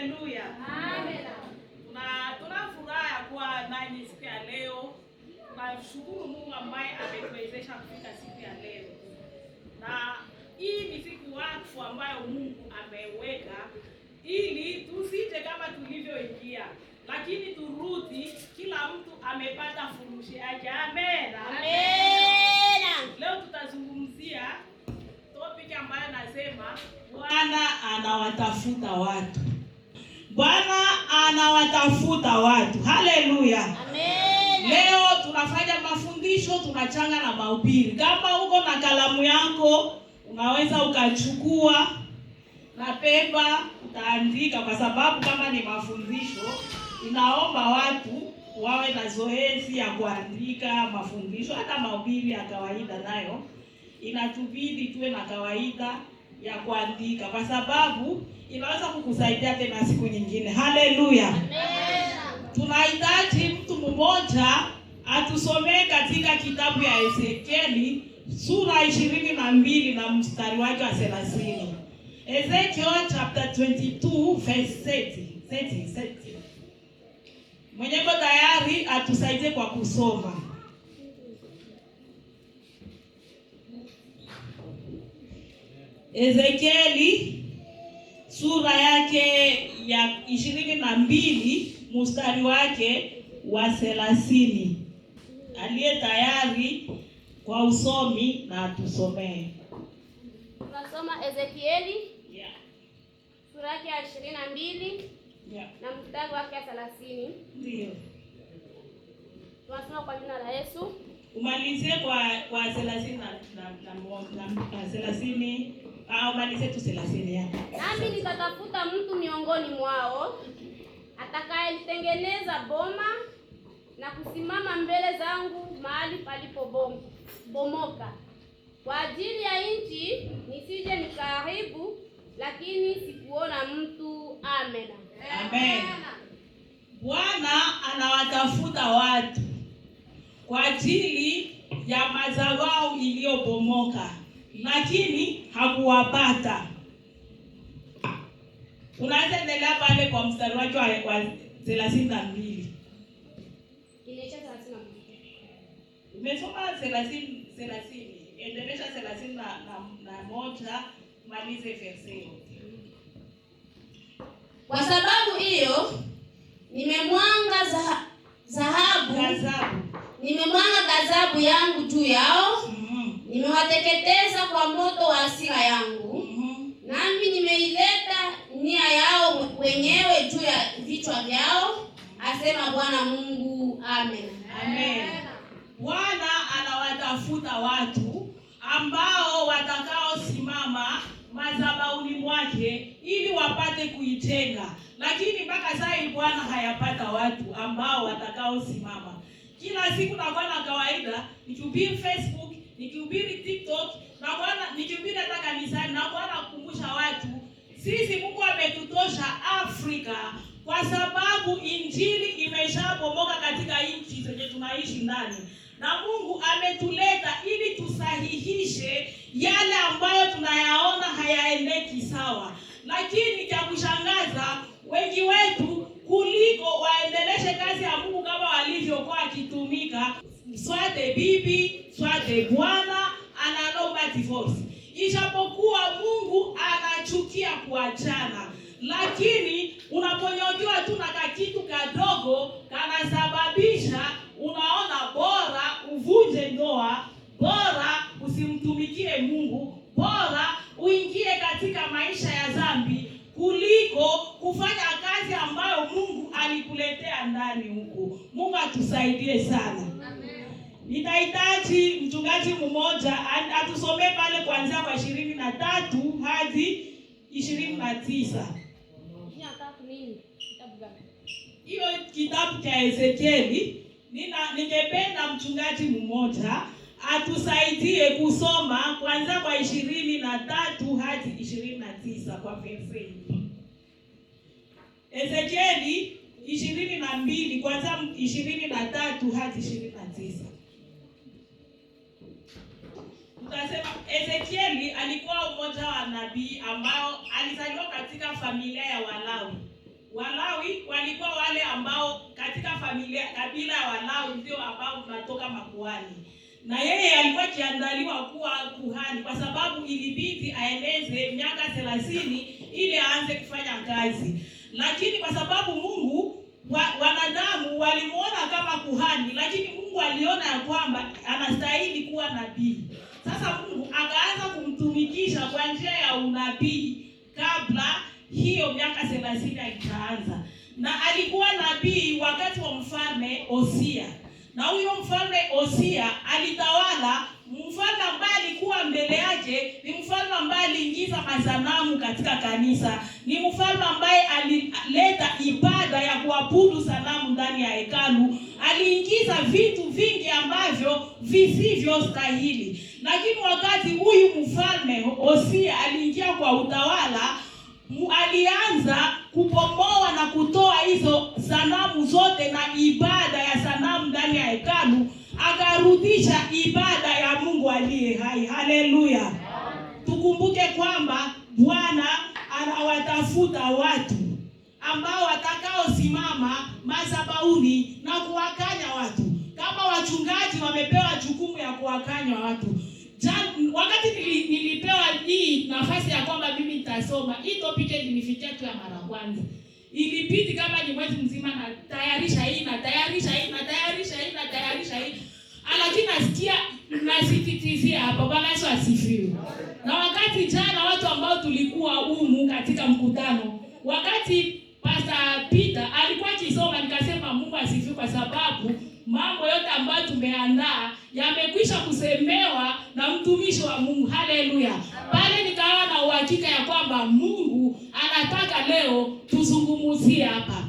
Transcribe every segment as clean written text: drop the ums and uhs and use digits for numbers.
Haleluya. Amen. Tuna furaha kuwa nanyi siku ya leo. Tunashukuru Mungu ambaye ametuwezesha kufika siku ya leo. Na hii ni siku wakfu ambayo Mungu ameweka ili tusije kama tulivyoingia, lakini turudi kila mtu amepata furushi yake. Amen. Amen. Leo tutazungumzia topic ambayo nasema Bwana anawatafuta watu. Bwana anawatafuta watu. Haleluya. Amen. Leo tunafanya mafundisho, tunachanga na mahubiri. Kama uko na kalamu yako, unaweza ukachukua na pepa utaandika, kwa sababu kama ni mafundisho inaomba watu wawe na zoezi ya kuandika mafundisho. Hata mahubiri ya kawaida nayo inatubidi tuwe na kawaida ya kuandika, kwa sababu inaweza kukusaidia tena siku nyingine. Haleluya. Amen. Tunahitaji mtu mmoja atusomee katika kitabu ya Ezekieli sura 22 na mstari wake wa 30. Ezekiel chapter 22 verse 30. Mwenye ko tayari atusaidie kwa kusoma. Ezekieli sura yake ya 22 mstari wake wa 30. Aliye tayari kwa usomi na atusomee. Tunasoma Ezekieli Sura yake ya 22 na mstari wake wa 30. Ndio. Tunasoma kwa jina la Yesu. Umalizie kwa 30 na 30. Umalizie tu 30 yako. Nami nitatafuta mtu miongoni mwao atakayetengeneza boma na kusimama mbele zangu mahali palipobomoka kwa ajili ya nchi, nisije nikaharibu, lakini sikuona mtu. Amen. Amen. Bwana anawatafuta watu kwa ajili ya madhabahu iliyobomoka, lakini hakuwapata. Unaweza endelea pale kwa mstari wake wa 32. Inaisha 32. Umesoma 30. Endelea 30 na moja, malize verse. Kwa sababu hiyo nimemwanga ghadhabu yangu juu yao. Nimewateketeza kwa moto wa hasira yangu. Nami nimeileta nia yao wenyewe juu ya vichwa vyao, asema Bwana Mungu. Amen. Amen. Bwana anawatafuta watu ambao watakaosimama madhabahuni mwake ili wapate kuitenga, lakini mpaka sasa Bwana hayapata watu ambao watakaosimama. Kila siku nakuwa na kawaida nikihubiri Facebook, nikihubiri TikTok, nikihubiri hata kanisani, nakuwa nakukumbusha watu sisi Mungu ametutosha Afrika, kwa sababu injili imeshabomoka katika nchi zenye tunaishi ndani, na Mungu ametuleta ili tusahihishe yale ambayo tunayaona hayaendeki sawa. Lakini cha kushangaza, wengi wetu kuliko waendeleshe kazi ya Mungu kama walivyokuwa wakitumika, swate bibi, swate bwana, analomba divorce. Ijapokuwa Mungu anachukia kuachana, lakini unaponyokiwa tu na kakitu kadogo kanasababisha unaona bora uvunje ndoa, bora usimtumikie Mungu, bora uingie katika maisha ya dhambi kuliko kufanya kazi ambayo Mungu alikuletea ndani huko. Mungu atusaidie sana. Amen. Nitahitaji mchungaji mmoja atusomee pale kuanzia kwa 23 hadi 29. Hiyo kitabu cha Ezekieli. Ningependa mchungaji mmoja atusaidie kusoma kuanzia kwa 23 hadi 29 kwa verse. Ezekieli 22 kuanzia 23 hadi 29. Tutasema Ezekieli alikuwa mmoja wa nabii ambao alizaliwa katika familia ya Walawi. walikuwa wale ambao katika familia kabila ya Walawi ndio ambao tunatoka makuhani. Na yeye alikuwa kiandaliwa kuwa kuhani kwa sababu ilibidi aeneze miaka 30 ili aanze kufanya kazi. Lakini kwa sababu Mungu wanadamu walimuona kama kuhani, lakini Mungu aliona ya kwamba anastahili kuwa nabii. Sasa Mungu akaanza kumtumikisha kwa njia ya unabii kabla hiyo miaka 30 ikaanza. Na alikuwa nabii wakati wa mfalme Osia. Na huyo mfalme Osia alitawala. Mfalme ambaye alikuwa mbele yake ni mfalme ambaye aliingiza masanamu katika kanisa. Ni mfalme ambaye alileta ibada ya kuabudu sanamu ndani ya hekalu. Aliingiza vitu vingi ambavyo visivyo stahili. Lakini wakati huyu mfalme Osia aliingia kwa utawala, alianza kubomoa na kutoa hizo sanamu zote na ibada ya sanamu ndani ya hekalu, akarudisha ibada ya Mungu aliye hai. Haleluya. Tukumbuke kwamba Bwana anawatafuta watu ambao watakaosimama madhabahuni na kuwakanya watu. Kama wachungaji wamepewa jukumu ya kuwakanya watu. Wakati nilipewa hii nafasi ya kwamba mimi nitasoma, hii topic ilinifikia tu ya mara kwanza. Ilibidi kama ni mwezi mzima na tayarisha hii. Lakini nasikia nasititizia hapa. Bwana Yesu asifiwe. Na wakati jana watu ambao tulikuwa humu katika mkutano, wakati Pastor Peter alikuwa akisoma, nikasema Mungu asifiwe kwa sababu mambo yote ambayo tumeandaa yamekwisha kusemewa na mtumishi wa Mungu. Haleluya. Pale nikawa na uhakika ya kwamba Mungu anataka leo tuzungumzie hapa.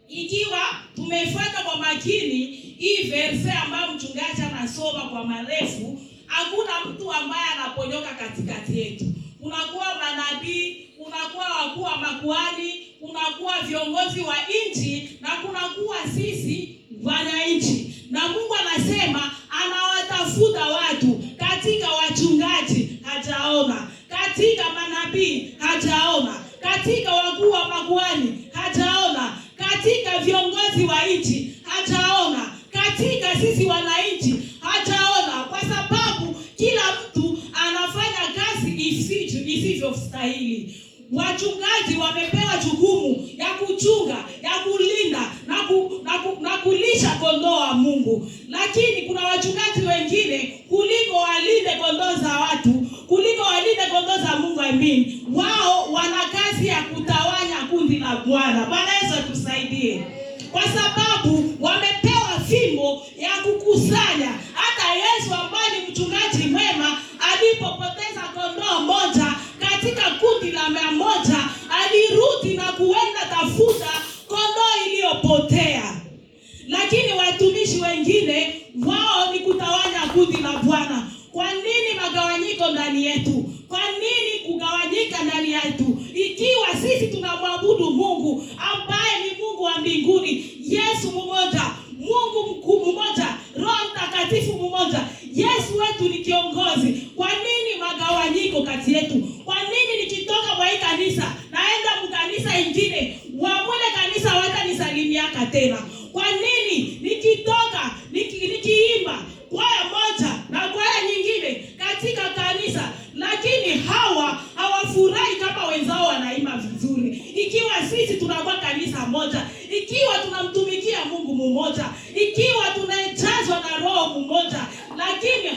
Ikiwa tumefuata kwa makini hii verse ambayo mchungaji anasoma kwa marefu, hakuna mtu ambaye anaponyoka katikati yetu. Kunakuwa manabii, kunakuwa wakuu wa makuhani, kunakuwa viongozi wa nchi na kunakuwa sisi wananchi. Na Mungu anasema anawatafuta watu. Katika wachungaji hajaona, katika manabii hajaona, katika wakuu wa makuhani hajaona, katika viongozi wa nchi hajaona, katika sisi wananchi hajaona, kwa sababu kila mtu anafanya kazi isivyostahili. Wachungaji wamepewa jukumu ya kuchunga, ya kulinda na kulisha kondoo wa Mungu. Lakini kuna wachungaji wengine kuliko walinde kondoo za watu, kuliko walinde kondoo za Mungu, wao wana kazi ya kutawanya kundi la Bwana. Bwana Yesu atusaidie. Kwa sababu wamepewa fimbo ya kukusanya. Hata Yesu ambaye ni mchungaji mwema alipopoteza kondoo moja katika kundi la 100, alirudi na kuenda tafuta kondoo iliyopotea. Lakini watumishi wengine wao ni kutawanya kundi la Bwana. Kwa nini magawanyiko ndani yetu? Kwa nini kugawanyika ndani yetu? Ikiwa sisi tunamwabudu Mungu ambaye ni Mungu wa mbinguni, Yesu mmoja, Mungu mkuu mmoja, Roho Mtakatifu mmoja, Yesu wetu ni kiongozi. Kwa nini magawanyiko kati yetu? Kwa nini nikitoka kwa hii kanisa naenda mkanisa ingine, wamwele kanisa watanisalimiaka tena? Kwa nini nikitoka nikiimba kwaya moja na kwaya nyingine katika kanisa, lakini hawafurahi kama wenzao wanaimba vizuri? Ikiwa sisi tunakuwa kanisa moja, ikiwa tunamtumikia Mungu mmoja, ikiwa tunajazwa na Roho mmoja, lakini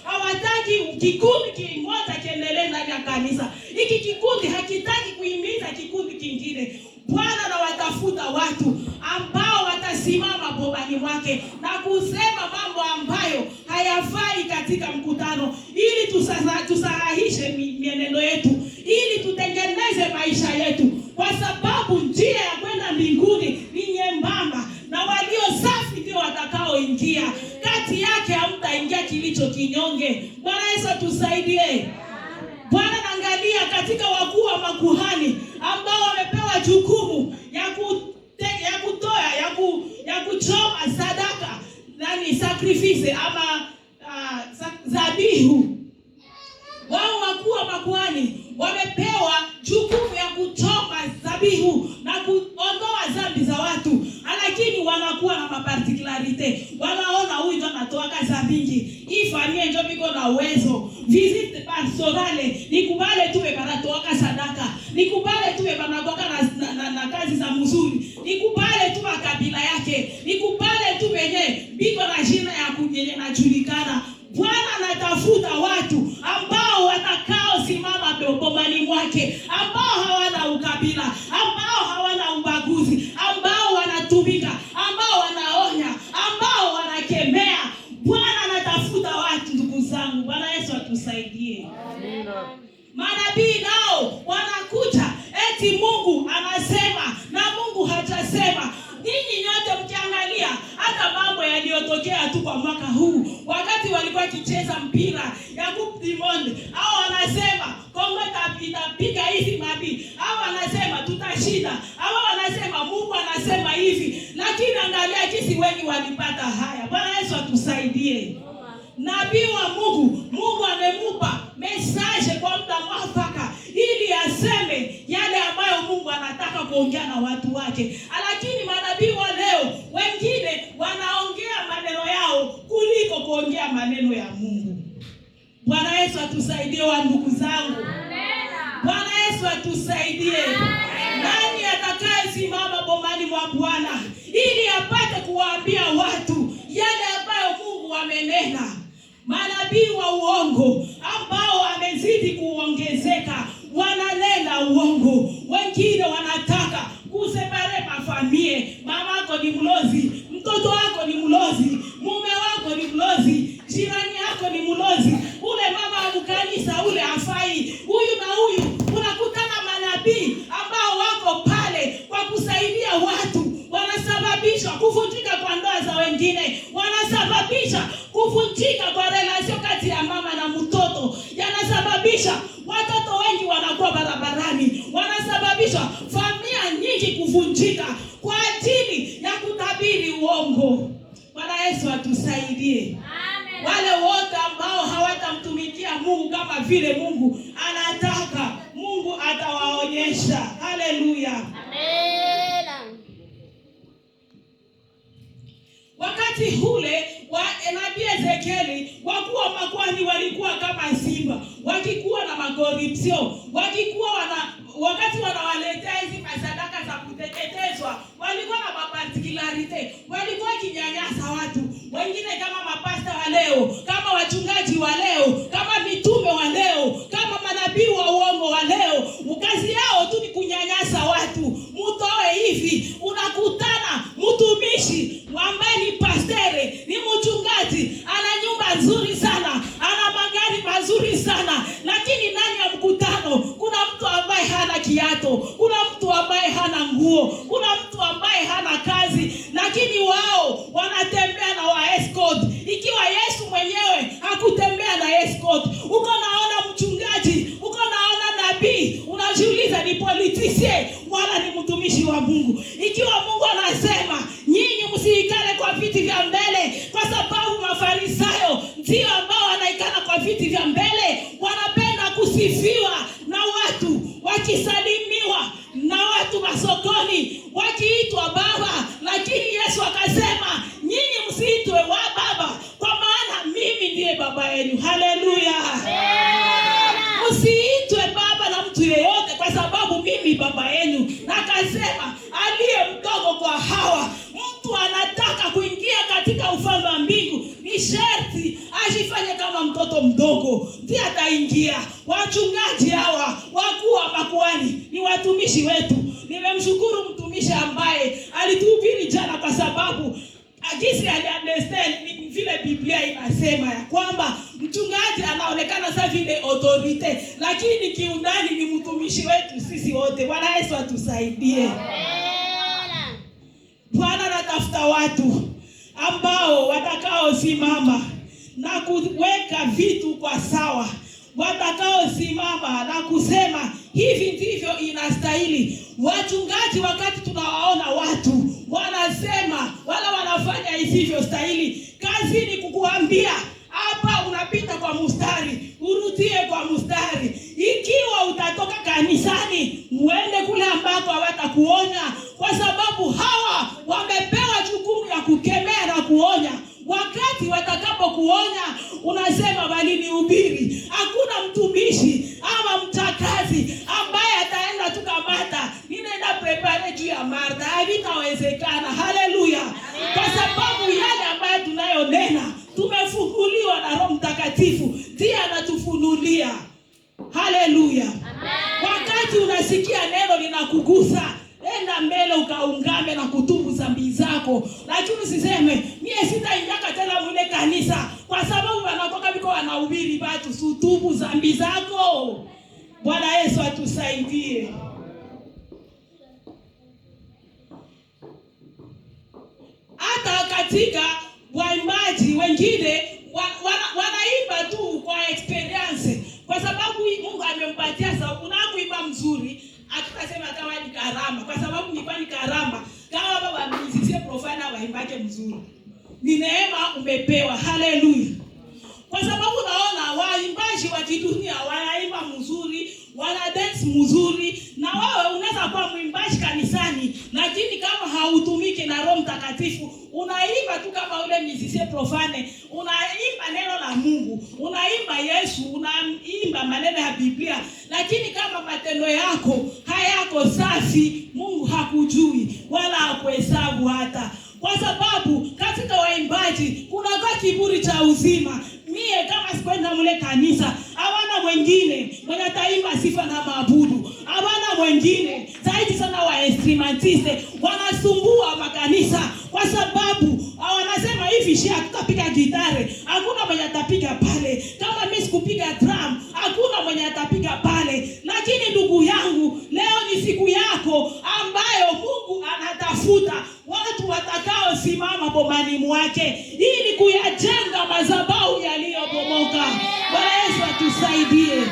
hawataki kikundi kimoja kiendelee ndani ya kanisa. Hiki kikundi hakitaki kuhimiza kikundi kingine. Bwana anawatafuta watu ambao watasimama bobani mwake na kusema mambo ambayo hayafai katika mkutano, ili tusahihishe mienendo yetu, ili tutengeneze maisha yetu, kwa sababu njia ya kwenda mbinguni ni nyembamba na walio safi ndio watakaoingia. Kati yake hamtaingia kilicho kinyonge. Bwana Yesu atusaidie. Bwana naangalia katika wakuu wa makuhani ambao wamepewa jukumu ya kuchoma sadaka, sacrifice ama dhabihu. Wao wakuu wa makuhani wamepewa jukumu ya kuchoma dhabihu na kuondoa dhambi za watu, lakini wanakuwa na maparticularite. Wanaona huyu ndo anatoa kaza mingi, hii familia ndio biko na uwezo. Visit pastorale, nikubale tuwe banatoa sadaka, nikubale tuwe banagoka na kazi za mzuri, nikubale tuwe kabila yake, nikubale tu wenye biko na jina ya kunyenye na julikana. Bwana anatafuta watu ambao watakao simama bomani mwake, ambao hawana ukabila, ambao hawana ubaguzi, ambao wanatumika, ambao wanaonya, ambao wanakemea. Bwana anatafuta watu, ndugu zangu. Bwana Yesu atusaidie. Amina. Manabii nao wanakuja eti Mungu anasema na Mungu hajasema. Ninyi nyote mkiangalia hata mambo yaliyotokea tu kwa mwaka huu, wakati walikuwa kicheza mpira ya Coupe du Monde, hao wanasema Kongo itapiga hizi mabii, hao wanasema tutashinda, hao wanasema Mungu anasema hivi, lakini angalia jinsi wengi walipata haya. Bwana Yesu atusaidie. Nabii wa Mungu amemupa message kwa muda mwafaka ili aseme yale ambayo Mungu anataka kuongea na watu wake. Lakini manabii wa leo wengine wanaongea maneno yao kuliko kuongea maneno ya Mungu. Bwana Yesu atusaidie wa ndugu zangu. Bwana Yesu atusaidie. Nani atakaye simama bomani mwa Bwana ili apate kuwaambia watu yale ambayo Mungu amenena? Manabii wa uongo ambao wamezidi kuongezeka, wananena uongo. Wengine wanataka kusepare mafamilia. Mamako ni mlozi, mtoto wako ni mlozi, mume wako ni mlozi, jirani yako ni mlozi, ule mama wa kanisa ule hafai, huyu na huyu. Unakutana manabii ambao wako pale kwa kusaidia watu, wanasababisha kuvunjika kwa ndoa za wengine, wanasababisha kuvunjika kwa relation kati ya mama na mtoto, yanasababisha watoto wengi wanakuwa barabarani, wanasababisha familia nyingi kuvunjika kwa ajili ya kutabiri uongo. Bwana Yesu atusaidie. Amen. Wale wote ambao hawatamtumikia Mungu kama vile Mungu anataka, Mungu atawaonyesha. Haleluya. Amen. Wakati ule wa nabii Ezekieli, wakuu wa makuhani walikuwa kama simba, wakikuwa na makorupsio, wakati wanawaletea hizi sadaka za kuteketezwa, walikuwa na maparticularite, walikuwa kinyanyasa watu. Wengine kama mapasta wa leo, kama wachungaji wa leo, kama mitume wa leo, kama manabii wa uongo wa leo, kazi yao tu ni kunyanyasa watu. Mutoe hivi, unakutana mtumishi ambaye ni pastere, ni mchungaji, ana nyumba nzuri sana, ana magari mazuri sana, lakini ndani ya mkutano kuna mtu ambaye hana kiato, kuna mtu ambaye hana nguo, kuna mtu ambaye hana kazi, lakini wao wanatembea na wa escort. Ikiwa Yesu mwenyewe hakutembea na escort, uko naona mchungaji, uko naona nabii, unajiuliza ni politician wala ni mtumishi wa Mungu? Ikiwa Mungu anasema nyinyi msiikale kwa viti vya mbele, kwa sababu mafarisayo ndio ambao wanaikana kwa viti vya mbele, wanapenda kusifiwa na watu, wakisalimiwa na watu masokoni, wakiitwa baba. Lakini Yesu akasema nyinyi msiitwe wa baba, kwa maana mimi ndiye baba yenu. Haleluya. Msiitwe baba na mtu yeyote, kwa sababu mimi baba yenu. Na akasema aliye mdogo kwa hawa, mtu anataka kuingia katika ufalme wa mbingu, ni sharti ajifanye kama mtoto mdogo, ndiye ataingia. Wachungaji hawa, wakuu wa makuhani, ni watumishi wetu. Nimemshukuru mtumishi ambaye alituhubiri jana, kwa sababu jinsi aliunderstand vile Biblia inasema ya kwamba mchungaji anaonekana sasa vile autorite, lakini kiundani ni mtumishi wetu sisi wote. Bwana Yesu atusaidie. Bwana anatafuta watu ambao watakao simama na kuweka vitu kwa sawa, watakao simama na kusema hivi ndivyo inastahili. Wachungaji, wakati tunawaona watu wanasema wala wanafanya isivyo stahili, kazi ni kukuambia hapa unapita kwa mstari, urudie kwa mstari. Ikiwa utatoka kanisani uende kule ambako hawatakuona, sana, kwa sababu hawa wamepewa jukumu ya kukemea na kuonya. Wakati watakapokuonya unasema walinihubiri. Hakuna mtumishi ama mtakazi ambaye ataenda tukamata ninaenda prepare juu ya Martha. Havitawezekana. Haleluya. Kwa sababu yale ambayo tunayonena tumefunuliwa na Roho Mtakatifu, ndiye anatufunulia. Haleluya. Wakati unasikia neno linakugusa, enda mbele ukaungame na kutubu dhambi zako. Lakini usiseme mie sitaingia tena mwile kanisa kwa sababu wanakoka biko wanahubiri watu. Sutubu dhambi zako. Bwana Yesu atusaidie. Hata katika waimbaji wengine wanaimba tu kwa experience, kwa sababu Mungu amempatia sauti. Unapoimba mzuri hatutasema kama ni karama, kwa sababu ni karama. Kama baba mzizie profana waimbaje mzuri, ni neema umepewa. Haleluya. Kwa sababu naona waimbaji wa kidunia wanaimba mzuri, wana dance mzuri, na wewe unaweza kuwa mwimbaji kanisani, lakini kama hautumiki na Roho Mtakatifu, unaimba tu kama ule mzizie profane, unaimba neno la Mungu, unaimba Yesu, unaimba maneno ya Biblia, lakini kama matendo yako hayako safi, Mungu hakujui wala hakuhesabu hata. Kwa sababu katika waimbaji kuna kiburi cha uzima. Mie kama sikwenda mule kanisa, hawana mwengine mwenye ataimba sifa na maabudu. Hawana mwengine zaidi sana wa instrumentiste wanasumbua makanisa, kwa sababu wanasema hivi shia tutapiga gitare, hakuna mwenye atapiga pale. Kama mimi sikupiga drum, hakuna mwenye atapiga pale. Lakini ndugu yangu, leo ni siku yako ambayo Mungu anatafuta watu watakao simama bomani mwake ili kuyajenga madhabahu yaliyobomoka. Bwana Yesu atusaidie.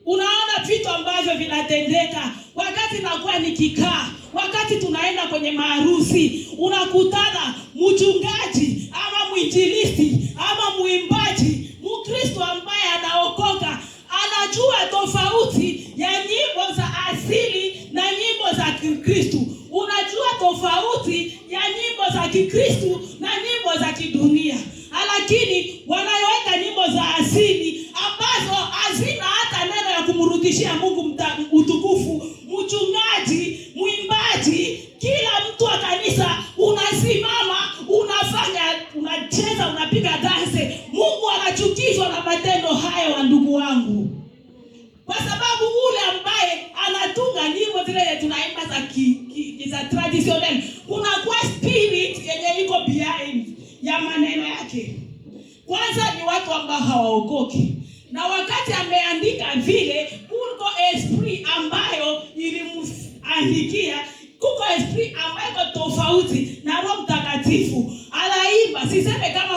Unaona vitu ambavyo vinatendeka wakati nakuwa nikikaa, wakati tunaenda kwenye maharusi, unakutana mchungaji ama mwinjilisti ama muimbaji Mkristo ambaye anaokoka anajua tofauti ya nyimbo za asili na nyimbo za Kikristo. Unajua tofauti ya nyimbo za Kikristo na nyimbo za kidunia. Lakini wanayoweka nyimbo za asili ambazo hazina hata neno ya kumrudishia Mungu utukufu. Mchungaji, mwimbaji, kila mtu wa kanisa unasimama, unafanya, unacheza, unapiga dance. Mungu anachukizwa na matendo hayo wa ndugu wangu. Kwa sababu ule ambaye anatunga nyimbo zile tunaimba za traditional, kuna kwa spirit yenye iko behind ya maneno yake. Kwanza ni watu ambao hawaokoki. Na wakati ameandika vile, kuko esprit ambayo ilimuandikia, kuko esprit ambayo tofauti na Roho Mtakatifu. Anaimba, siseme kama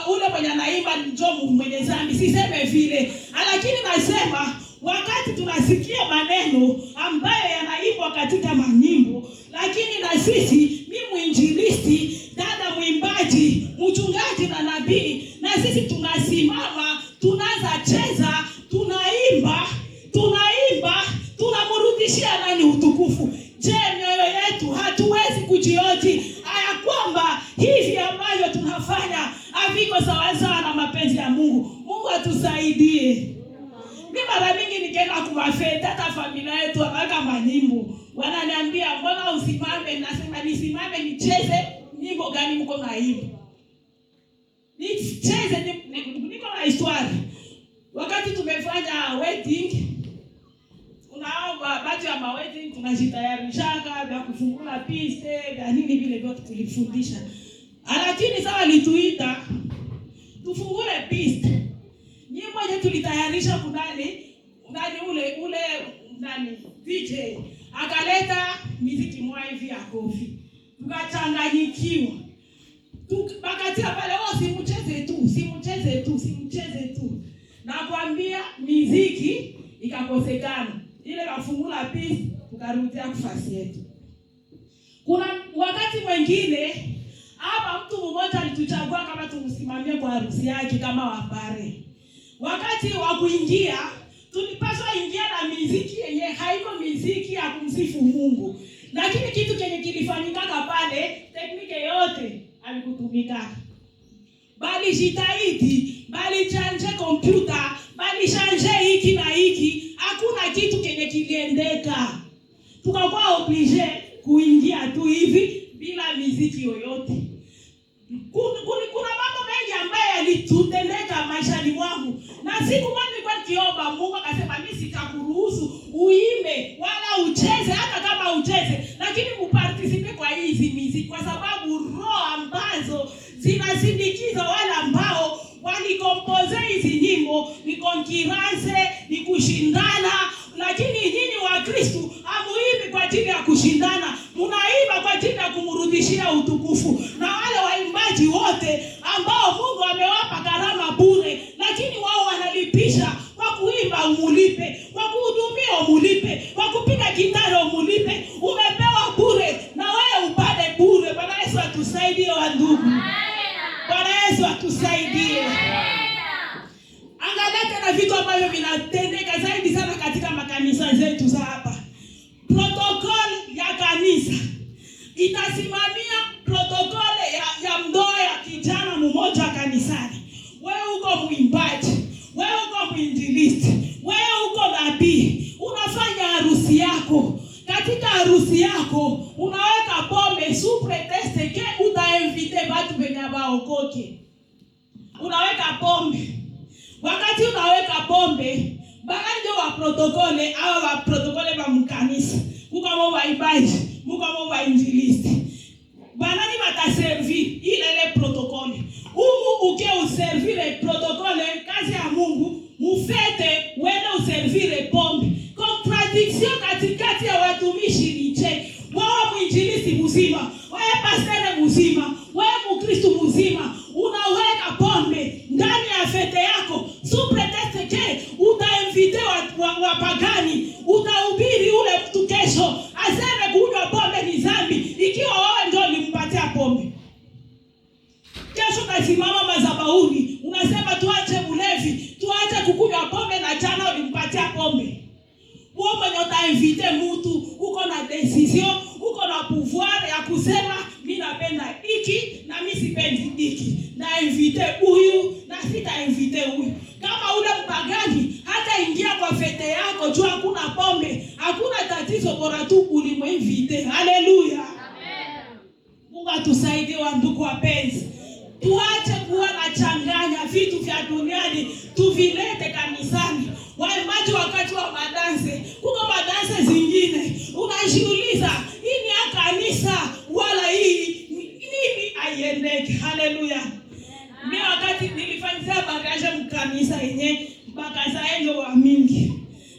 ule mwenye anaimba njomu mwenye dhambi, siseme vile. Lakini nasema wakati tunasikia maneno ambayo yanaimbwa katika manyimbo, lakini na sisi, mimi mwinjilisti, dada mwimbaji, mchungaji na nabii, na sisi tunasimama, tunaanza cheza, tunaimba, tunamrudishia nani utukufu? Je, mioyo yetu hatuwezi kujioji haya kwamba hivi ambavyo tunafanya haviko sawasawa na mapenzi ya Mungu? Mungu atusaidie. Mimi mara mingi nikienda kumafeta, hata familia yetu wanaweka manyimbo, wananiambia mbona usimame? Nasema nisimame nicheze nyimbo gani mko naimba? Nicheze niko na histori. Wakati tumefanya wedding, unaomba baadhi ya wedding tunajitayarishaka vya kufungula piste, vya nini vile vyote tulifundisha. Lakini sawa lituita tufungule piste. Nyimbo yetu tulitayarisha kunani ule DJ akaleta muziki mwa hivi ya kofi. Tukachanganyikiwa. Bakatia pale simucheze tu. Na kuambia muziki ikakosekana. Ile kafungula piste tukarudia kufasi yetu. Kuna wakati mwingine hapa mtu mmoja alituchagua kama tumsimamie kwa harusi yake kama wapare. Wakati wa kuingia tulipaswa ingia na muziki yenye haiko muziki ya kumsifu Mungu. Lakini kitu kenye kilifanyika pale, tekniki yote alikutumika. Bali jitahidi, bali chanje kompyuta, bali chanje hiki na hiki, hakuna kitu kenye kiliendeka. Tukakuwa oblige kuingia tu hivi bila muziki yoyote. Kuna mambo mengi ambayo yalitutendeka maishani mwangu. Na siku moja nilikuwa nikiomba Mungu akasema mimi sitakuruhusu uimbe wala ucheze, hata kama ucheze, lakini uparticipe kwa hizi muziki, kwa sababu roho ambazo zinasindikiza wale ambao walikompose hizi nyimbo ni concurrence, ni kushindana. Lakini nyinyi wa Kristo hamuimbi kwa ajili ya kushindana, mnaimba kwa ajili ya kumrudishia utukufu. Na wale waimbaji wote ambao Mungu amewapa karama bure, lakini wao wanalipisha kwa kuimba umulipe, kwa kuhudumia umulipe, kwa kupiga gitara umulipe. Umepewa bure na wewe upate bure. Bwana Yesu atusaidie wa ndugu. Bwana Yesu atusaidie. Angalia tena vitu ambavyo vinatendeka zaidi sana katika makanisa zetu za hapa. Protokoli ya kanisa itasimamia protokoli ya ndoa ya kijana mmoja kanisani. Wewe uko mwimbaji, wewe uko mwinjilisti, wewe uko nabii, unafanya harusi yako. Katika harusi yako unaweka pombe sous prétexte que utainvite watu wenye waokoke. Unaweka pombe. Wakati unaweka pombe, baada wa protokole au wa protokole wa mkanisa, kuko mo waimbaji, kuko mo wainjilisti, banani bataservi ile protokole. Uke uservire protokole kazi ya Mungu, mufete wende uservire pombe. Contradiction katikati ya watumishi ni je? Wewe mwinjilisti mzima, wewe pastor mzima, wewe mkristo mzima, unaweka pombe ndani ya fete yako sous prétexte que utainvite wapagani, utahubiri ule mtu kesho aseme kunywa pombe ni dhambi, ikiwa wewe ndio ulimpatia pombe. Kesho kasimama madhabahuni unasema tuache ulevi, tuache kukunywa pombe, na jana ulimpatia pombe. Wewe mwenye utainvite mtu, uko na decision, uko na pouvoir ya kusema mimi napenda hiki na mimi sipendi hiki, na invite huyu na sita invite huyu. Kama ule mpagani hata ingia kwa fete yako jua hakuna pombe, hakuna tatizo, bora tu ulimuinvite. Haleluya, amen. Mungu atusaidie wa ndugu wapenzi. Tuache kuwa na changanya vitu vya duniani tuvilete kanisani. Waimbaji wakati wa madanse, kuko madanse zingine unajiuliza hii ni ya kanisa wala hii nini aiendeke. Haleluya. Mimi wakati nilifanyia bagaje mkanisa yenye bakaza enjo wa mingi,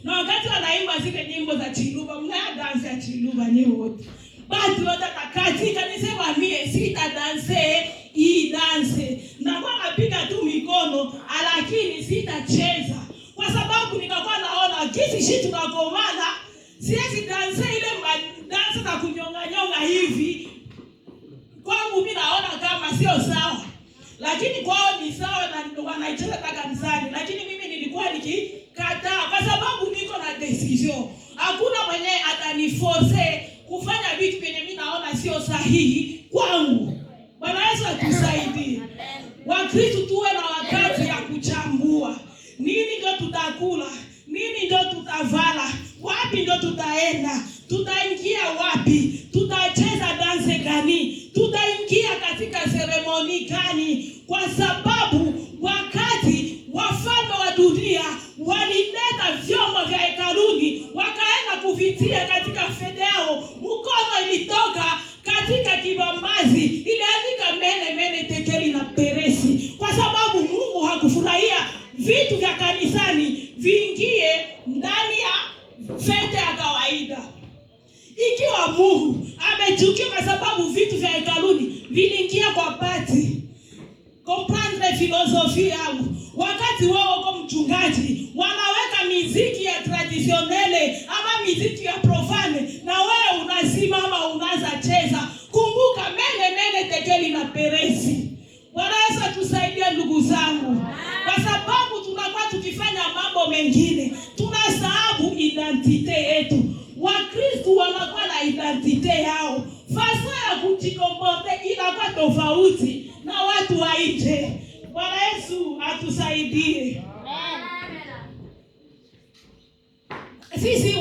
na wakati wanaimba zile nyimbo za chiluba, mnaya danse ya chiluba ni wote basi watakatika, nisema mie sita danse hii danse, na kwa napiga tu mikono lakini sitacheza, kwa sababu nikakuwa naona kisi shi tunakomana, siwezi danse ile danse na kunyonga nyonga hivi. Kwangu mimi naona kama sio sawa, lakini kwao ni sawa na wanaicheza kanisani. Lakini mimi nilikuwa nikikataa kwa sababu niko na decision. Hakuna mwenye ataniforce kufanya vitu vyenye mimi naona sio sahihi kwangu. Bwana Yesu atusaidie. Wakristo tuwe na wakati ya kuchambua. Nini ndio tutakula? Nini ndio tutavala? Wapi ndio tutaenda? Tutaingia wapi? Tutacheza danse gani? Tutaingia katika seremoni gani? Kwa sababu wakati wafalme wa dunia walileta vyombo vya hekaluni wakaenda kuvitia katika fede yao, mkono ilitoka katika kibambazi iliandika mene tekeli na peresi, kwa sababu Mungu hakufurahia vitu vya kanisani viingie ndani ya fete ya kawaida. Ikiwa Mungu amechukia kwa sababu vitu vya hekaluni viliingia kwa pati, comprendre filosofia yangu. Wakati wao kwa mchungaji wanaweka muziki ya traditionelle ama muziki ya profane, na wewe unasimama unaanza cheza, kumbuka mene tekeli na peresi. Bwana Yesu tusaidie ndugu zangu, kwa sababu tunakuwa tukifanya mambo mengine. tunasahau identite yetu. Wakristo wanakuwa na identite yao. Fasa ya kujikomporte inakuwa tofauti na watu wa nje. Bwana Yesu atusaidie. Sisi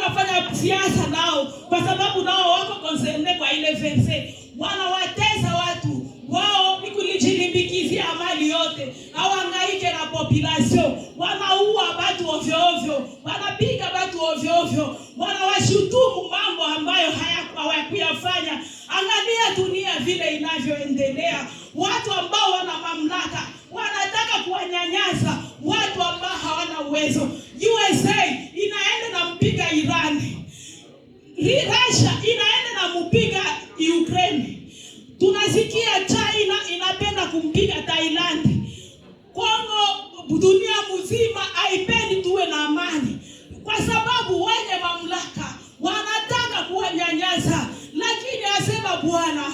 wafanya siasa nao, kwa sababu nao wako concerned kwa ile verse. Wanawatesa watu. Wao ni kulijilimbikizia mali yote. Hawangaike na population. Wanaua watu ovyo ovyo. Wanapiga watu ovyo ovyo. Wanawashutumu mambo ambayo hawakuyafanya. Angalia dunia vile inavyoendelea. Watu ambao wana mamlaka wanataka kuwanyanyasa watu ambao hawana uwezo. USA inaenda na mpiga Iran. Russia inaenda na mpiga Ukraine. Tunasikia China inapenda kumpiga Thailand. Kongo, dunia mzima haipendi tuwe na amani, kwa sababu wenye mamlaka wanataka kuwanyanyasa. Lakini asema Bwana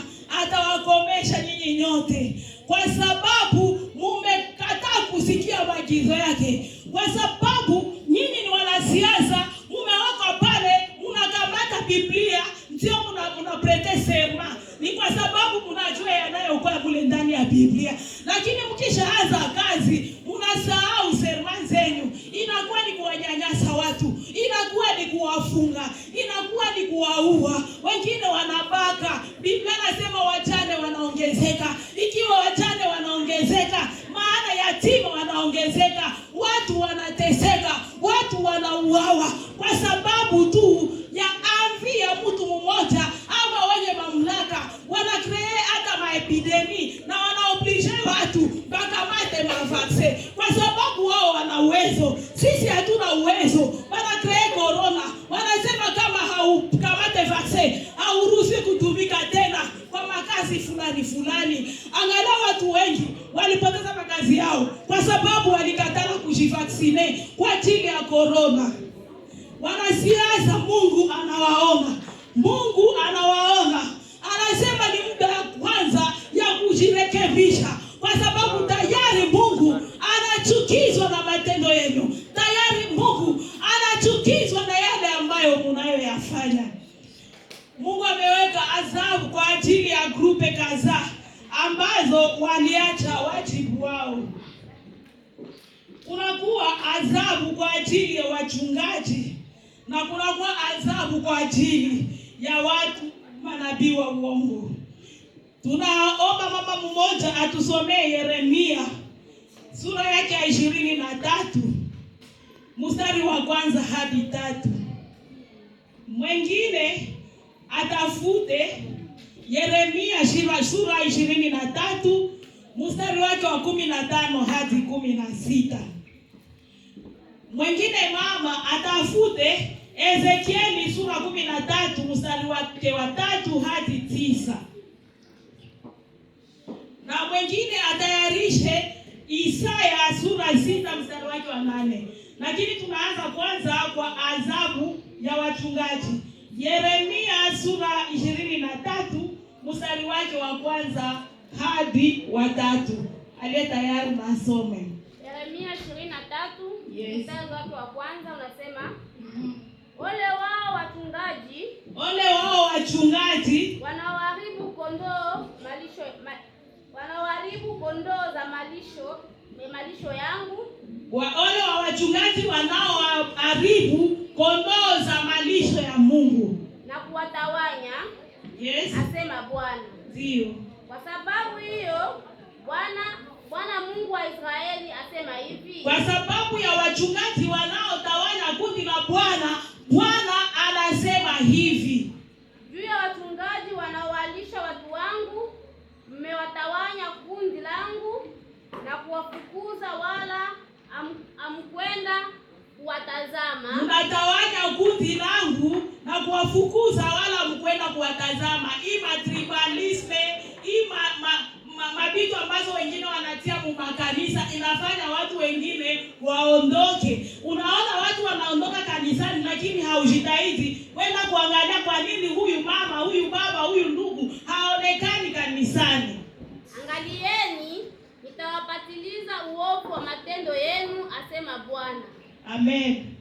atawakomesha nyinyi nyote, kwa sababu mumekataa kusikia maagizo yake. Kwa sababu nyinyi ni wanasiasa, mumewekwa pale, mnakamata Biblia, ndio mnaprete serma. Ni kwa sababu mnajua yanayokuwa kule ndani ya Biblia. Lakini mkishaanza kazi, mnasahau serma zenu. Inakuwa ni kuwanyanyasa watu, inakuwa ni kuwafunga, inakuwa ni kuwaua. Wengine wanabaka. Biblia inasema wajane wanaongezeka. Ikiwa wajane wanaongezeka, maana yatima wanaongezeka. Watu wanateseka, watu wanauawa kwa sababu tu ya amri ya mtu mmoja ama wenye mamlaka. Wanacreate hata maepidemi na wanaoblige watu bakamate mavaccine kwa sababu wao wana uwezo. Sisi hatuna uwezo. Wanacreate corona. Wanasema kama haukamate vaccine hauruhusi kutumika tena kwa makazi fulani. Angalau watu wengi walipoteza makazi yao kwa sababu walikataa kujivaccine kwa ajili ya corona. Wanasiasa Mungu anawaona. Mungu anawaona. Anasema ni muda wa kwanza ya kujirekebisha, kwa sababu tayari Mungu anachukizwa na matendo yenu. Tayari Mungu anachukizwa na yale ambayo mnayoyafanya. Mungu ameweka adhabu kwa ajili ya grupe kadhaa ambazo waliacha wajibu wao. Kunakuwa adhabu kwa ajili ya wachungaji na kunakuwa adhabu kwa ajili ya watu manabii wa uongo. Tunaomba mama mmoja atusomee Yeremia sura yake ya 23 mstari wa 1 hadi 3. Mwingine atafute Yeremia sura 23 mstari wake wa 15 hadi 16. Mwingine mama atafute Ezekieli sura 13 mstari wake wa 3 hadi 9. Na mwingine atayarishe Isaya sura 6 mstari wake wa 8. Lakini tunaanza kwanza kwa adhabu ya wachungaji. Yeremia sura 23 mstari wake wa 1 hadi wa 3. Aliye tayari nasome. Yeremia 23 Yes. mstari wake wa 1 unasema, Ole wao wachungaji wanaoharibu kondoo za malisho yangu. Ole wa wachungaji wanaoharibu kondoo za malisho ya Mungu Na kuwatawanya. Yes. Asema Bwana. Ndio. Kwa sababu hiyo Bwana Mungu wa Israeli asema hivi. Kwa sababu ya wachungaji wanaotawanya kundi la Bwana, Bwana anasema hivi. Juu ya wachungaji wanaowalisha watu wangu, mmewatawanya kundi langu na kuwafukuza, wala amkwenda kuwatazama. Mnatawanya kundi langu na kuwafukuza, wala mkwenda kuwatazama. Ima tribalisme, ima mabitu ambazo wengine wanatia makanisa inafanya watu wengine waondoke. Unaona watu wanaondoka kanisani, lakini haujitahidi kwenda kuangalia kwa nini huyu mama, huyu baba, huyu ndugu haonekani kanisani. Angalieni, nitawapatiliza uovu wa matendo yenu, asema Bwana. Amen.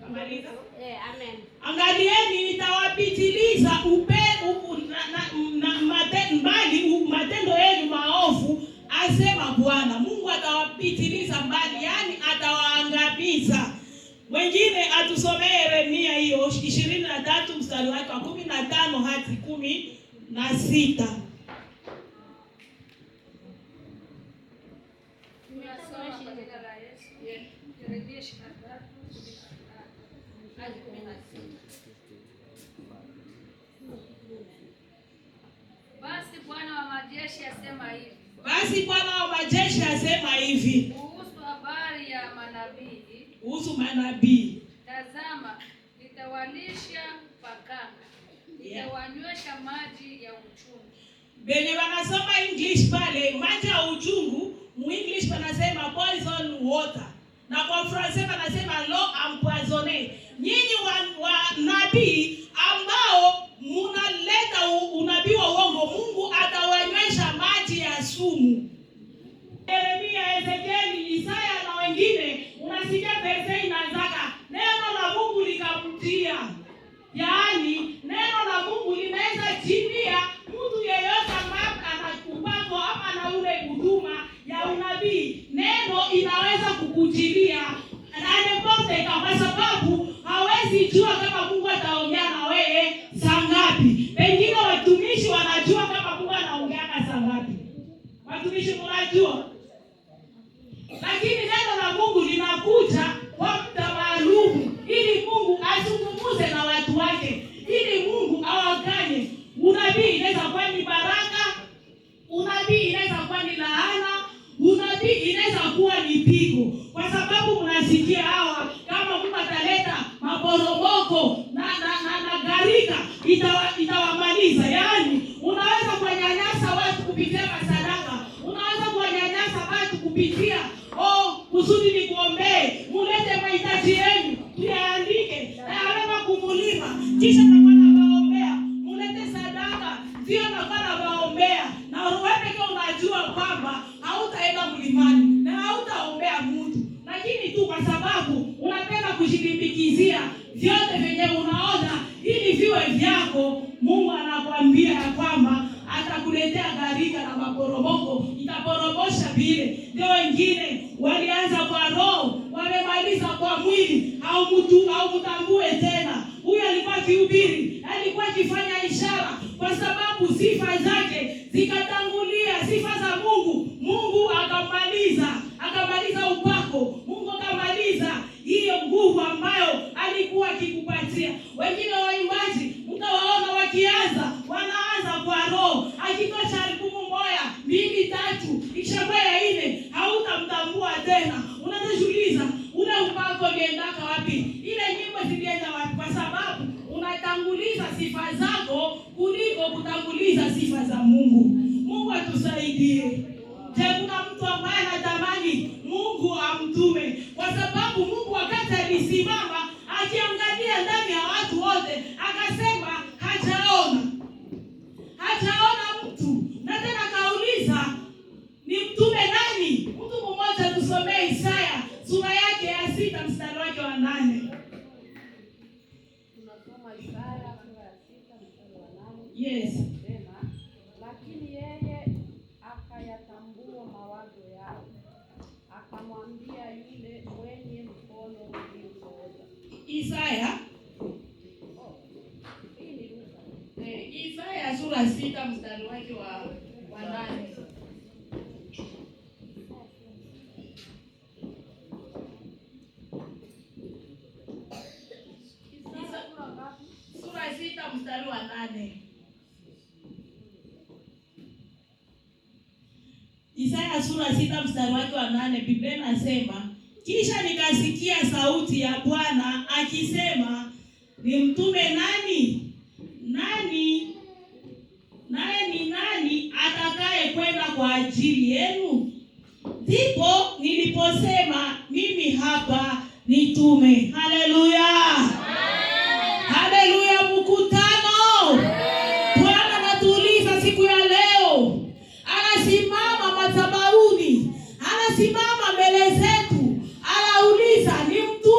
Amen. Angalieni nitawapitiliza matendo yenu maovu, asema Bwana. Mungu atawapitiliza mbali, yani atawaangamiza. Wengine atusomee Yeremia hiyo 23 mstari wake wa 15 hadi 16. Basi Bwana wa majeshi asema hivi. Basi Bwana wa majeshi asema hivi. Kuhusu habari ya manabii. Kuhusu manabii. Tazama, nitawalisha pakanga. Nitawanywesha maji ya uchungu. Benye wanasoma English pale, maji ya uchungu, mu English wanasema poison water. Na kwa Fransai wanasema l'eau empoisonnée. Nyinyi wa nabii ambao munaleta unabii wa uongo, Mungu atawanywesha maji ya sumu. Yeremia, Ezekieli, Isaya na wengine, unasikia verse inaanzaka neno la Mungu likamtia. Yaani neno la Mungu linaweza chinia mtu yeyote ambaye anakupako ama ana ule huduma ya unabii. Neno inaweza kukujilia anapote, kwa sababu hawezi jua kama Mungu ataongea na wewe saa ngapi. Pengine watumishi wanajua kama Mungu anaongea saa ngapi. Watumishi mnajua. Lakini neno la Mungu linakuja kwa muda maalum ili Mungu azungumze na watu wake, ili Mungu awaganye. Unabii inaweza kuwa ni baraka, unabii inaweza kuwa ni laana, unabii inaweza kuwa ni pigo. Kwa sababu mnasikia hawa kama Mungu ataleta maporomoko na gharika itawamaliza. Yaani unaweza kunyanyasa watu kupitia masadaka, unaweza kunyanyasa watu kupitia kusudi ni kuombee, mulete mahitaji yenu, tuyaandike, na kumulima, kisha nakana waombea, mulete sadaka, ndio nakana waombea, na wewe pekee unajua kwamba hautaenda mlimani, na hautaombea mtu, lakini tu kwa sababu unapenda kujilimbikizia vyote vyenye unaona ili viwe vyako, Mungu anakuambia ya kwamba atakuletea gharika na maporomoko, itaporomosha vile. Ndio wengine walianza kwa roho, wamemaliza kwa mwili, au mtambue tena. Huyu alikuwa akihubiri, alikuwa akifanya ishara, kwa sababu sifa zake zikatangulia sifa za Mungu. Mungu akamaliza upako, Mungu akamaliza hiyo nguvu ambayo alikuwa akikupatia. Wengine waimbaji mtawaona wakianza, wanaanza kwa roho, akitosha albumu moja, 2, 3, ikishakuwa ya 4 hautamtambua tena. Unajiuliza ule upako uliendaka wapi? Ile nyimbo zilienda wapi? Kwa sababu unatanguliza sifa zako kuliko kutanguliza sifa za Mungu. Mungu atusaidie. Je, kuna mtu ambaye anatamani Mungu amtume? Kwa sababu Mungu wakati alisimama akiangalia ndani ya watu wote, akasema hajaona mtu. Na tena kauliza ni mtume nani? Mtu mmoja, tusomee Isaya sura yake ya 6 mstari wake wa 8. Tunasoma Isaya sura ya 6 mstari wa 8. Yes. Lakini yeye akayatambua mawazo yao, akamwambia yule mwenye mkono uliopooza. Isaya Isaya sura 6 mstari wake wa 8. Sura 6 mstari wa 8. Isaya sura 6 mstari wake wa 8, Biblia inasema, kisha nikasikia sauti ya Bwana akisema, nimtume nani? Naye ni nani atakaye kwenda kwa ajili yenu? Ndipo niliposema, mimi hapa, nitume. Haleluya! Haleluya mkutano. Bwana anatuuliza siku ya leo. Anasimama madhabahuni, anasimama mbele zetu, anauliza ni mtu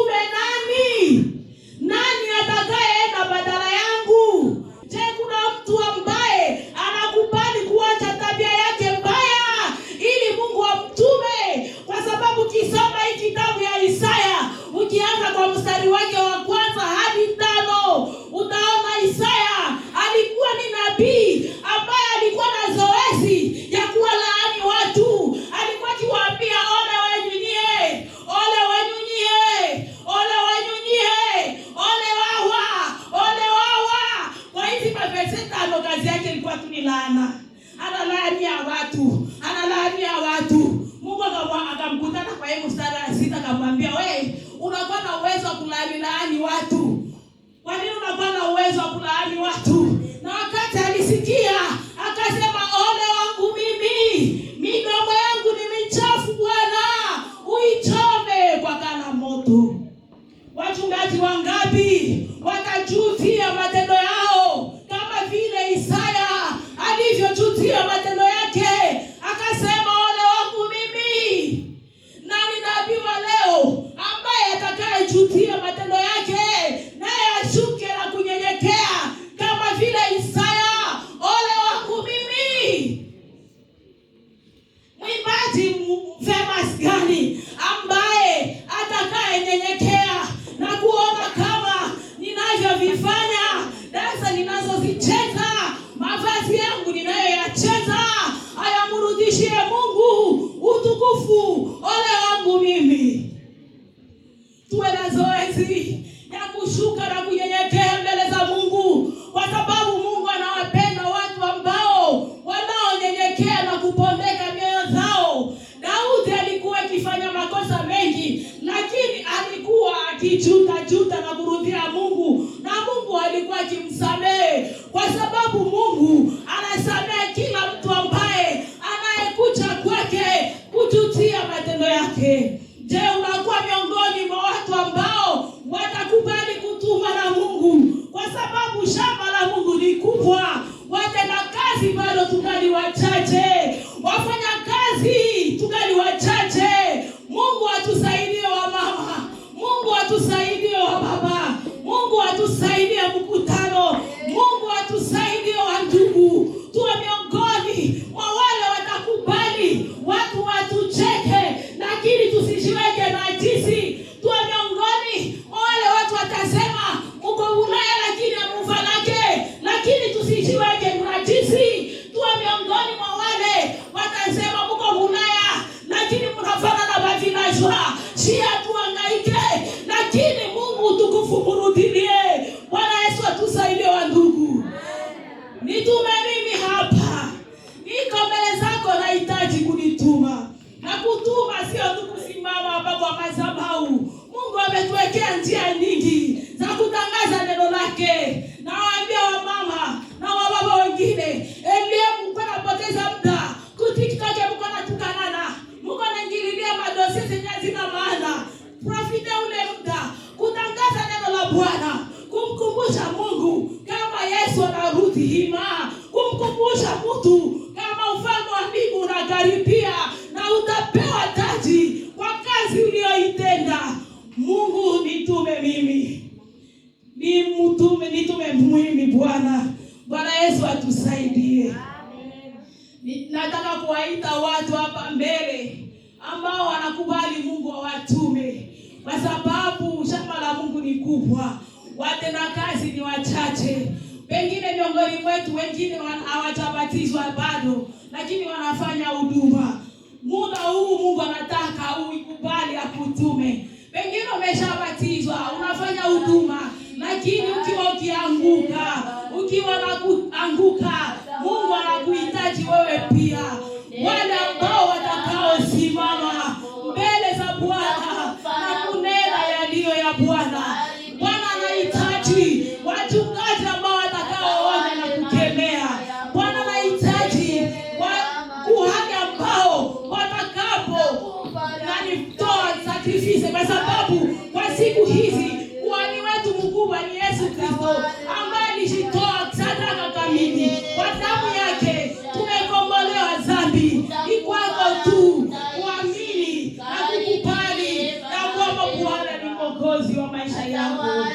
laana. Analaania watu. Analaania watu. Mungu akamkutana kwa hiyo mstari wa 6 akamwambia, "Wewe unakuwa na uwezo wa kulaani watu. Kwa nini unakuwa na uwezo wa kulaani watu?" Na wakati alisikia, akasema, "Ole wangu mimi. Midomo yangu ni michafu Bwana. Uitome kwa kala moto." Wachungaji wangapi watajutia matendo yao kama vile Isaya alivyojutia matendo yake, akasema, "Ole wangu mimi." Nani nabii wa leo ambaye atakayejutia matendo yake naye ashuke na kunyenyekea kama vile Isaya? Ole wangu mimi. Mwimbaji famous gani ambaye atakayenyenyekea na kuona kama ninavyovifanya, dansa ninazozicheza, mavazi yangu ninayoyacheza hayamrudishie Mungu utukufu? Ole wangu mimi. Tuwe na zoezi ya kushuka na kunyenyekea mbele za Mungu, kwa sababu Mungu anawapenda watu ambao wanaonyenyekea na kupondeka mioyo zao. Daudi alikuwa akifanya makosa mengi, lakini alikuwa akijuta na kurudia Mungu, na Mungu alikuwa akimsamehe, kwa sababu Mungu anasamehe kila mtu ambaye anayekuja kwake kujutia matendo yake. Je, unakuwa miongoni mwa watu ambao watakubali kutumwa na Mungu? Kwa sababu shamba la Mungu ni kubwa. Watenda kazi bado tungali wachache. Wafanya kazi tungali wachache. Mungu atusaidie wa mama. Mungu atusaidie wa baba. Mungu atusaidie mkutano. Mungu atusaidie wa ndugu. Tuwe miongoni mwa wale watakubali watu watucheke, lakini tusijiweke najisi. Tuwe miongoni mwa wale watu watasema uko Ulaya lakini amufanake, lakini tusijiweke najisi. Tuwe miongoni mwa wale watasema uko Ulaya lakini mnafanana na bavinajwa. Shia tuangaike, lakini Mungu utukufu murudilie. Bwana Yesu atusaidie wa ndugu. Nitume mimi hapa. Niko mbele zako, nahitaji kunituma. Na kutuma sio tu kusimama hapa kwa madhabahu. Mungu ametuwekea njia nyingi za kutangaza neno lake. Nawaambia wa mama na wa baba wengine, elimu mko napoteza muda. TikTok mko natukanana. Mko naingililia madosi zenye hazina maana. Profite ule muda kutangaza neno la Bwana, kumkumbusha Mungu kama Yesu anarudi hima, kumkumbusha mtu kama ufalme wa mbingu unakaribia na utapewa taji kwa kazi uliyoitenda. Mungu nitume mimi. Nitume mimi Bwana. Bwana Yesu atusaidie. Nataka kuwaita watu hapa mbele ambao wanakubali Mungu awatume, kwa sababu shamba la Mungu ni kubwa. Watenda kazi ni wachache. Pengine miongoni mwetu wengine hawajabatizwa bado, lakini wanafanya huduma. Muda huu Mungu anataka uikubali akutume. Pengine umeshabatizwa, unafanya huduma, lakini ukiwa nakuanguka, Mungu anakuhitaji wewe pia. Wale ambao watakaosimama mbele za Bwana na kunena yaliyo ya Bwana. Bwana anahitaji wachungaji ambao watakaoona na kukemea. Bwana anahitaji kuhani ambao watakapo toa sacrifice, kwa sababu kwa siku hizi kuhani wetu mkubwa ni Yesu Kristo, ambaye alijitoa sadaka kamili. Kwa damu yake tumekombolewa dhambi. Ni kwako tu kuamini na kukubali na kwamba Bwana ni Mwokozi wa maisha yako.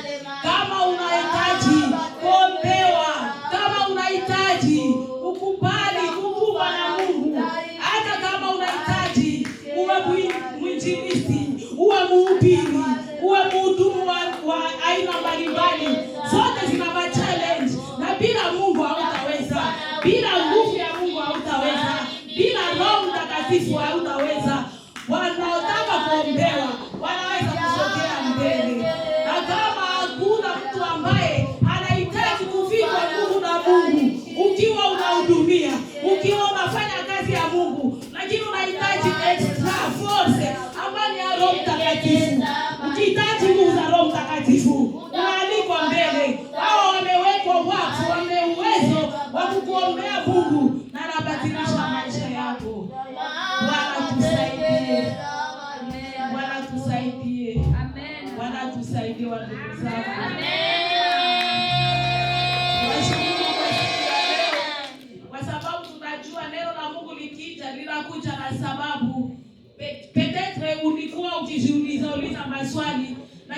Kama unahitaji kuombewa, kama unahitaji kukubali kutumwa na Mungu, hata kama unahitaji uwe mwinjilisti, uwe mhubiri, uwe mhudumu wa aina mbalimbali, zote zina challenge.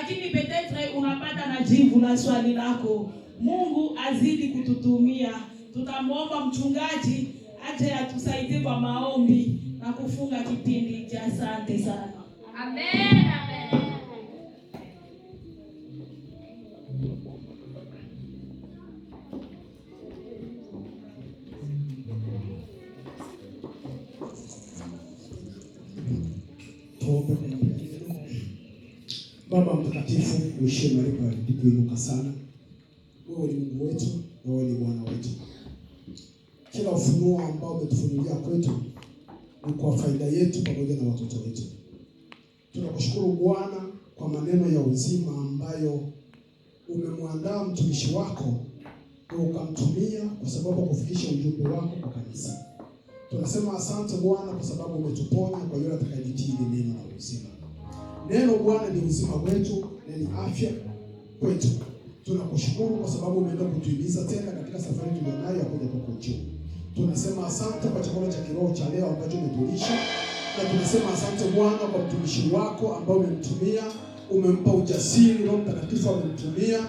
lakini petetre unapata na jibu la swali lako. Mungu azidi kututumia. Tutamwomba mchungaji aje atusaidie kwa maombi na kufunga kipindi cha. Asante sana. Amen. Baba mtakatifu, uishie mahali palipoinuka sana. Wewe ni Mungu wetu na wewe ni Bwana wetu. Kila ufunuo ambao umetufunulia kwetu ni kwa faida yetu pamoja na watoto wetu. Tunakushukuru Bwana kwa maneno ya uzima ambayo umemwandaa mtumishi wako na ukamtumia kwa sababu kufikisha ujumbe wako kwa kanisa. Tunasema asante Bwana kwa sababu umetuponya kwa yule atakayelitii neno la uzima. Neno Bwana ni uzima wetu na ni afya kwetu. Tunakushukuru kwa sababu umeenda kutuhimiza tena katika safari tulionayo ya kuja kwako juu. Tunasema asante kwa chakula cha kiroho cha leo ambacho umetulisha, na tunasema asante Bwana kwa mtumishi wako ambao umemtumia, umempa ujasiri. Roho Mtakatifu amemtumia,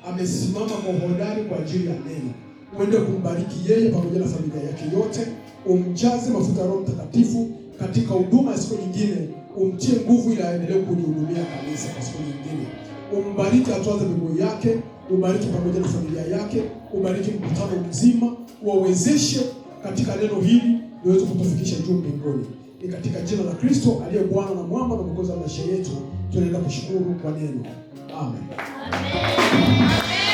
amesimama kwa hodari kwa ajili ya neno. Uende kumbariki yeye pamoja na familia yake yote, umjaze mafuta ya Roho Mtakatifu katika huduma ya siku nyingine, umtie nguvu ili aendelee kulihudumia kanisa kwa siku nyingine. Umbariki hatua za miguu yake, ubariki pamoja na familia yake, ubariki mkutano mzima, uwawezeshe katika neno hili liweze kutufikisha juu mbinguni. Ni katika jina la Kristo aliye Bwana na mwamba na mwokozi wa maisha yetu tunaenda kushukuru kwa neno. Amen. Amen.